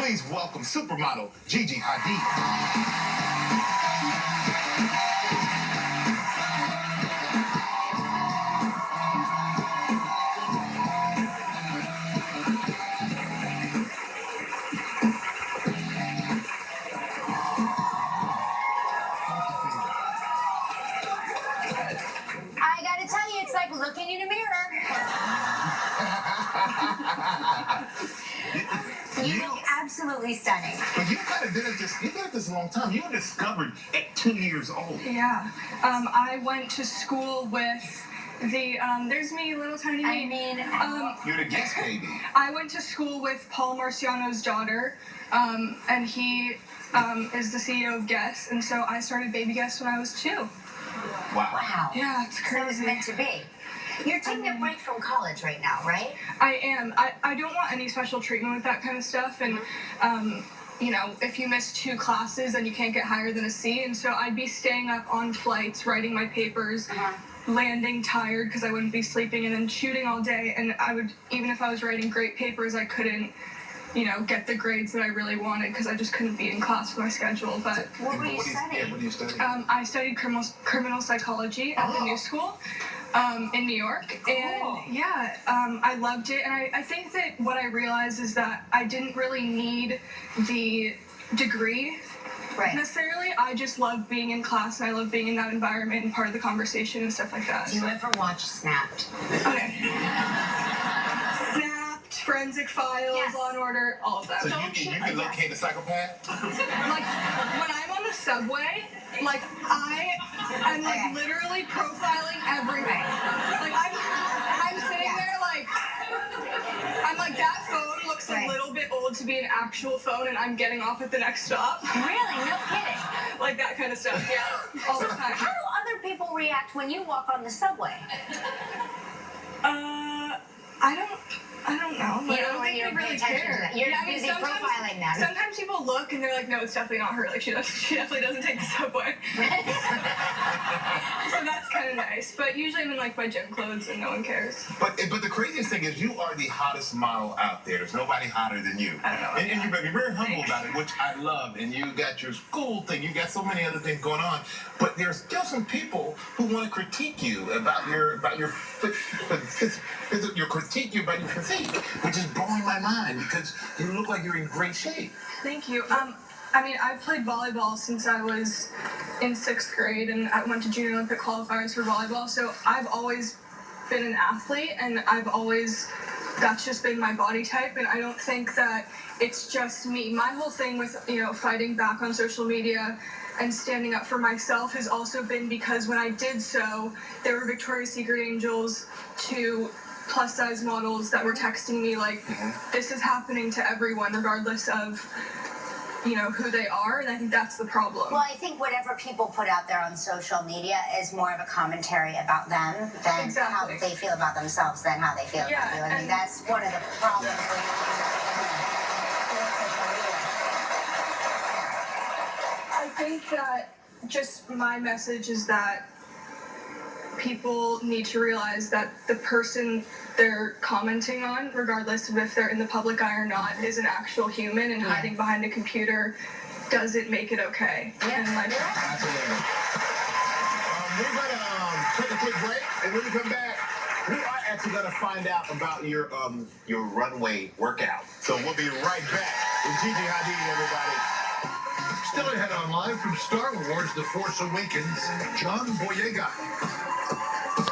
Please welcome supermodel Gigi Hadid. I gotta tell you, it's like looking in a mirror. You look absolutely stunning. But you kind of did it this a long time. You were discovered at 2 years old. Yeah. I went to school with the, there's me, little tiny me. I mean, You're the guest baby. I went to school with Paul Marciano's daughter, and he is the CEO of Guess, and so I started Baby Guess when I was 2. wow. Yeah, it's So crazy. it's meant to be. You're taking a break from college right now, right? I am. I don't want any special treatment with that kind of stuff, and you know, if you miss 2 classes, then you can't get higher than a C, and so I'd be staying up on flights, writing my papers, landing tired because I wouldn't be sleeping, and then shooting all day, and I would, even if I was writing great papers, I couldn't, you know, get the grades that I really wanted because I just couldn't be in class with my schedule. But What were you studying? What do you study? I studied criminal psychology at the New School in New York, and yeah, I loved it. And I think that what I realized is that I didn't really need the degree necessarily. I just love being in class, and I love being in that environment and part of the conversation and stuff like that. Do you ever watch Snapped? Okay. Snapped, Forensic Files, Yes. Law and Order, all of that. So you can locate a psychopath? Like, when I'm on the subway, like, I'm like literally profiling everything. Like, I'm sitting there like, I'm like, that phone looks a little bit old to be an actual phone, and I'm getting off at the next stop. Really? No kidding. Like that kind of stuff, yeah, all the time. How do other people react when you walk on the subway? I don't know. Like, I don't think they really care. You're Yeah, I mean, busy sometimes- profiling them. Sometimes people look and they're like, no, it's definitely not her. Like, she definitely doesn't take the subway. So that's kind of nice. But usually I'm in like my gym clothes and no one cares. But the craziest thing is you are the hottest model out there. There's nobody hotter than you. I don't know. And you're very humble about it, which I love. And you got your school thing. You got so many other things going on. But there's still some people who want to critique you about your critique you about your physique, which is blowing my mind because you look like you're in great shape. Thank you. I mean, I've played volleyball since I was in 6th grade, and I went to Junior Olympic qualifiers for volleyball. So I've always been an athlete, and that's just been my body type. And I don't think that it's just me. My whole thing with, you know, fighting back on social media and standing up for myself has also been because when I did so, there were Victoria's Secret angels to plus-size models that were texting me like, this is happening to everyone regardless of, you know, who they are, and I think that's the problem. Well, I think whatever people put out there on social media is more of a commentary about them than how they feel about themselves than how they feel about you. I mean, that's one of the problems. I think that just my message is that people need to realize that the person they're commenting on, regardless of if they're in the public eye or not, is an actual human, and hiding behind a computer doesn't make it okay. Yeah. And like, Absolutely. We're going to take a quick break, and when we come back, we are actually going to find out about your runway workout. So we'll be right back with Gigi Hadid, everybody. Still ahead on Live from Star Wars The Force Awakens, John Boyega.